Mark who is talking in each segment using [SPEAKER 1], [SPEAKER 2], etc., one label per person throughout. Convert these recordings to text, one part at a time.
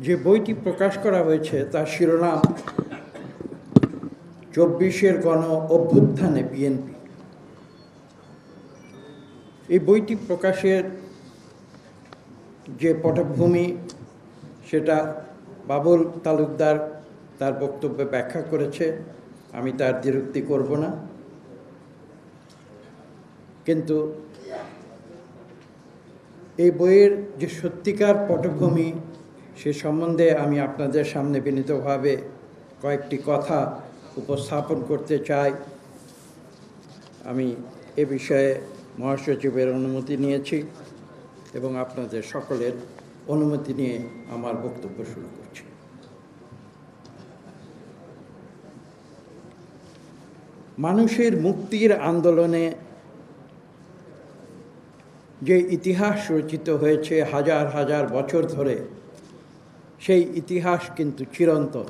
[SPEAKER 1] যে বইটি প্রকাশ করা হয়েছে তার শিরোনাম ২৪-এর গণ অভ্যুত্থানে বিএনপি। এই বইটি প্রকাশের যে পটভূমি সেটা বাবুল তালুকদার তার বক্তব্যে ব্যাখ্যা করেছে, আমি তার দ্বিরুক্তি করব না। কিন্তু এই বইয়ের যে সত্যিকার পটভূমি সে সম্বন্ধে আমি আপনাদের সামনে বিনীতভাবে কয়েকটি কথা উপস্থাপন করতে চাই। আমি এ বিষয়ে মহাসচিবের অনুমতি নিয়েছি এবং আপনাদের সকলের অনুমতি নিয়ে আমার বক্তব্য শুরু করছি। মানুষের মুক্তির আন্দোলনে যে ইতিহাস রচিত হয়েছে হাজার হাজার বছর ধরে, সেই ইতিহাস কিন্তু চিরন্তন।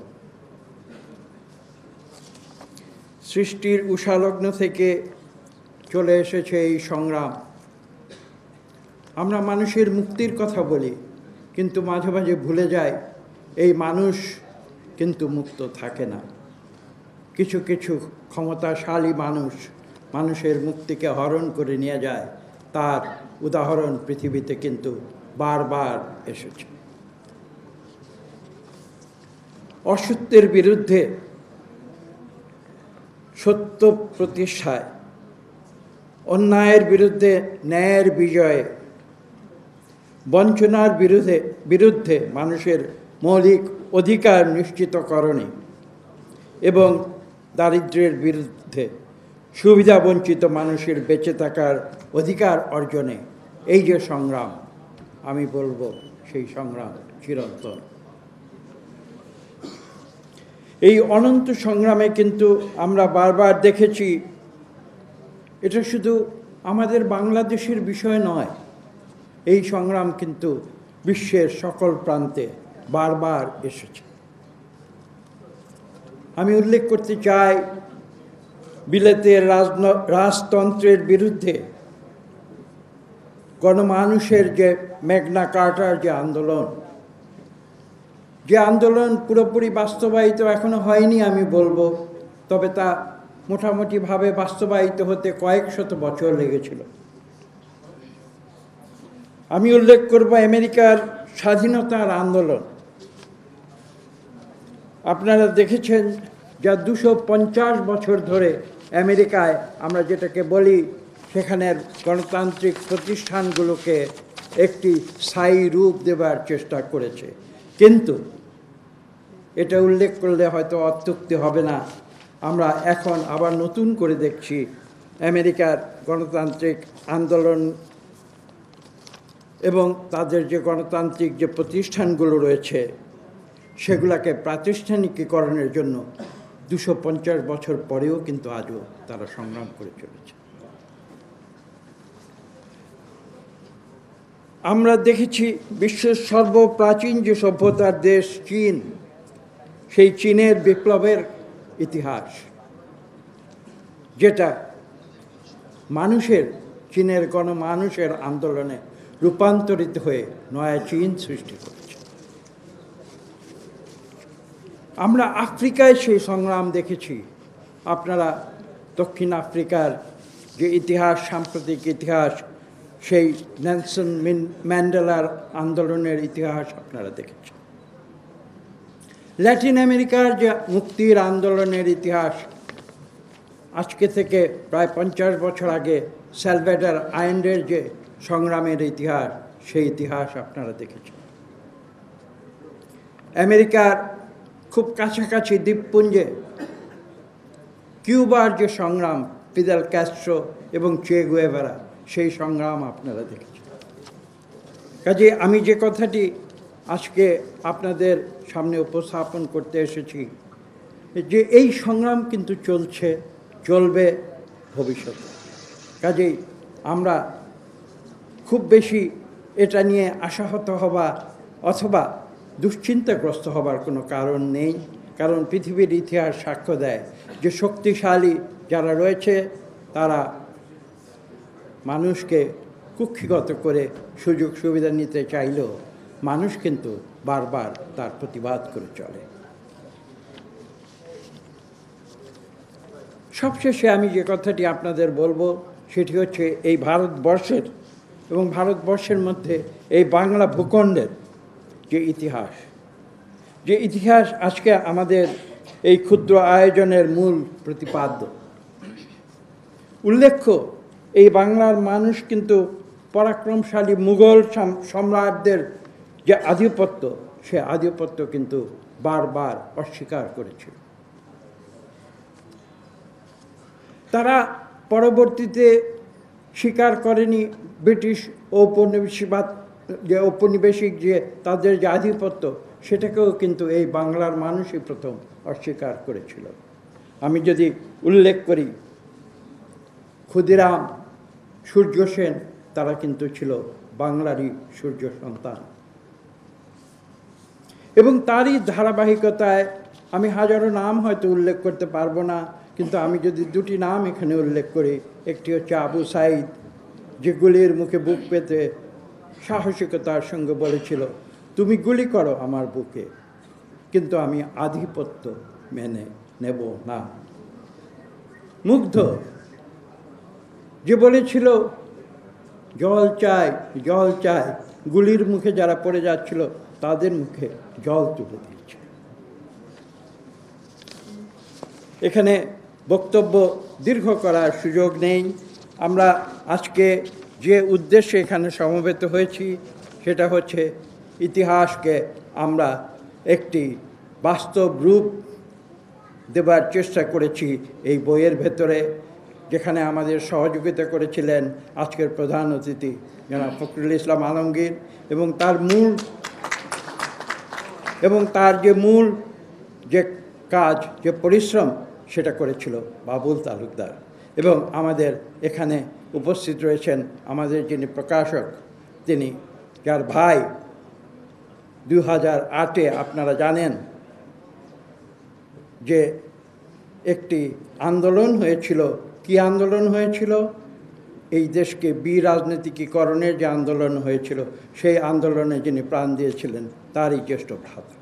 [SPEAKER 1] সৃষ্টির উষালগ্ন থেকে চলে এসেছে এই সংগ্রাম। আমরা মানুষের মুক্তির কথা বলি, কিন্তু মাঝে মাঝে ভুলে যাই এই মানুষ কিন্তু মুক্ত থাকে না। কিছু কিছু ক্ষমতাশালী মানুষের মুক্তিকে হরণ করে নিয়ে যায়, তার উদাহরণ পৃথিবীতে কিন্তু বারবার এসেছে। অসত্যের বিরুদ্ধে সত্য প্রতিষ্ঠায়, অন্যায়ের বিরুদ্ধে ন্যায়ের বিজয়ে, বঞ্চনার বিরুদ্ধে মানুষের মৌলিক অধিকার নিশ্চিতকরণে এবং দারিদ্র্যের বিরুদ্ধে সুবিধাবঞ্চিত মানুষের বেঁচে থাকার অধিকার অর্জনে এই যে সংগ্রাম, আমি বলবো সেই সংগ্রাম চিরন্তন। এই অনন্ত সংগ্রামে কিন্তু আমরা বারবার দেখেছি, এটা শুধু আমাদের বাংলাদেশের বিষয় নয়, এই সংগ্রাম কিন্তু বিশ্বের সকল প্রান্তে বারবার এসেছে। আমি উল্লেখ করতে চাই বিলেতের রাজতন্ত্রের বিরুদ্ধে গণমানুষের যে ম্যাগনা কার্টার যে আন্দোলন পুরোপুরি বাস্তবায়িত এখনো হয়নি আমি বলবো, তবে তা মোটামুটিভাবে বাস্তবায়িত হতে কয়েক শত বছর লেগেছিল। আমি উল্লেখ করব আমেরিকার স্বাধীনতার আন্দোলন। আপনারা দেখেছেন যা 250 বছর ধরে আমেরিকায় আমরা যেটাকে বলি সেখানের গণতান্ত্রিক প্রতিষ্ঠানগুলোকে একটি স্থায়ী রূপ দেবার চেষ্টা করেছে। কিন্তু এটা উল্লেখ করলে হয়তো অত্যুক্তি হবে না, আমরা এখন আবার নতুন করে দেখছি আমেরিকার গণতান্ত্রিক আন্দোলন এবং তাদের যে গণতান্ত্রিক যে প্রতিষ্ঠানগুলো রয়েছে সেগুলোকে প্রাতিষ্ঠানিকীকরণের জন্য 250 বছর পরেও কিন্তু আজও তারা সংগ্রাম করে চলেছে। আমরা দেখেছি বিশ্বের সর্বপ্রাচীন যে সভ্যতার দেশ চীন, সেই চীনের বিপ্লবের ইতিহাস, যেটা চীনের গণমানুষের আন্দোলনে রূপান্তরিত হয়ে নয়া চীন সৃষ্টি করেছে। আমরা আফ্রিকায় সেই সংগ্রাম দেখেছি। আপনারা দক্ষিণ আফ্রিকার যে ইতিহাস, সাম্প্রতিক ইতিহাস, সেই নেলসন ম্যান্ডেলার আন্দোলনের ইতিহাস আপনারা দেখেছেন। ল্যাটিন আমেরিকার যে মুক্তির আন্দোলনের ইতিহাস, আজকে থেকে প্রায় 50 বছর আগে সালভাডর আয়েন্ডের যে সংগ্রামের ইতিহাস, সেই ইতিহাস আপনারা দেখেছেন। আমেরিকার খুব কাছাকাছি দ্বীপপুঞ্জে কিউবার যে সংগ্রাম, ফিদেল ক্যাস্ট্রো এবং চে গুয়েভারা, সেই সংগ্রাম আপনারা দেখেছেন। কাজে আমি যে কথাটি আজকে আপনাদের সামনে উপস্থাপন করতে এসেছি, যে এই সংগ্রাম কিন্তু চলবে ভবিষ্যতে। কাজেই আমরা খুব বেশি এটা নিয়ে আশাহত হবা অথবা দুশ্চিন্তাগ্রস্ত হবার কোনো কারণ নেই, কারণ পৃথিবীর ইতিহাস সাক্ষ্য দেয় যে শক্তিশালী যারা রয়েছে তারা মানুষকে কুক্ষিগত করে সুযোগ সুবিধা নিতে চাইলেও মানুষ কিন্তু বারবার তার প্রতিবাদ করে চলে। সবশেষে আমি যে কথাটি আপনাদের বলবো সেটি হচ্ছে এই ভারতবর্ষের এবং ভারতবর্ষের মধ্যে এই বাংলা ভূখণ্ডের যে ইতিহাস আজকে আমাদের এই ক্ষুদ্র আয়োজনের মূল প্রতিপাদ্য। উল্লেখ্য, এই বাংলার মানুষ কিন্তু পরাক্রমশালী মুঘল সম্রাটদের যে আধিপত্য, সে আধিপত্য কিন্তু বারবার অস্বীকার করেছিল। তারা পরবর্তীতে স্বীকার করেনি ব্রিটিশ ঔপনিবেশিক যে তাদের যে আধিপত্য, সেটাকেও কিন্তু এই বাংলার মানুষই প্রথম অস্বীকার করেছিল। আমি যদি উল্লেখ করি, ক্ষুদিরাম, সূর্য সেন, তারা কিন্তু ছিল বাংলারই সূর্য সন্তান। এবং তারই ধারাবাহিকতায় আমি হাজারো নাম হয়তো উল্লেখ করতে পারবো না, কিন্তু আমি যদি দুটি নাম এখানে উল্লেখ করি, একটি হচ্ছে আবু সাইদ, যে গুলির মুখে বুক পেতে সাহসিকতার সঙ্গে বলেছিল, তুমি গুলি করো আমার বুকে, কিন্তু আমি আধিপত্য মেনে নেব না। মুগ্ধ, যে বলেছিল জল চাই জল চাই, গুলির মুখে যারা পড়ে যাচ্ছিল তাদের মুখে জল তুলে দিয়েছে। এখানে বক্তব্য দীর্ঘ করার সুযোগ নেই। আমরা আজকে যে উদ্দেশ্যে এখানে সমবেত হয়েছি সেটা হচ্ছে ইতিহাসকে আমরা একটি বাস্তব রূপ দেবার চেষ্টা করেছি এই বইয়ের ভেতরে, যেখানে আমাদের সহযোগিতা করেছিলেন আজকের প্রধান অতিথি জনাব ফখরুল ইসলাম আলমগীর, এবং তার যে মূল যে কাজ, যে পরিশ্রম, সেটা করেছিল বাবুল তালুকদার। এবং আমাদের এখানে উপস্থিত রয়েছেন আমাদের যিনি প্রকাশক, তিনি, যার ভাই 2008-এ আপনারা জানেন যে একটি আন্দোলন হয়েছিল। কি আন্দোলন হয়েছিল? এই দেশকে বিরাজনীতিকীকরণের যে আন্দোলন হয়েছিল, সেই আন্দোলনে যিনি প্রাণ দিয়েছিলেন তারই জ্যেষ্ঠ ভ্রাতা।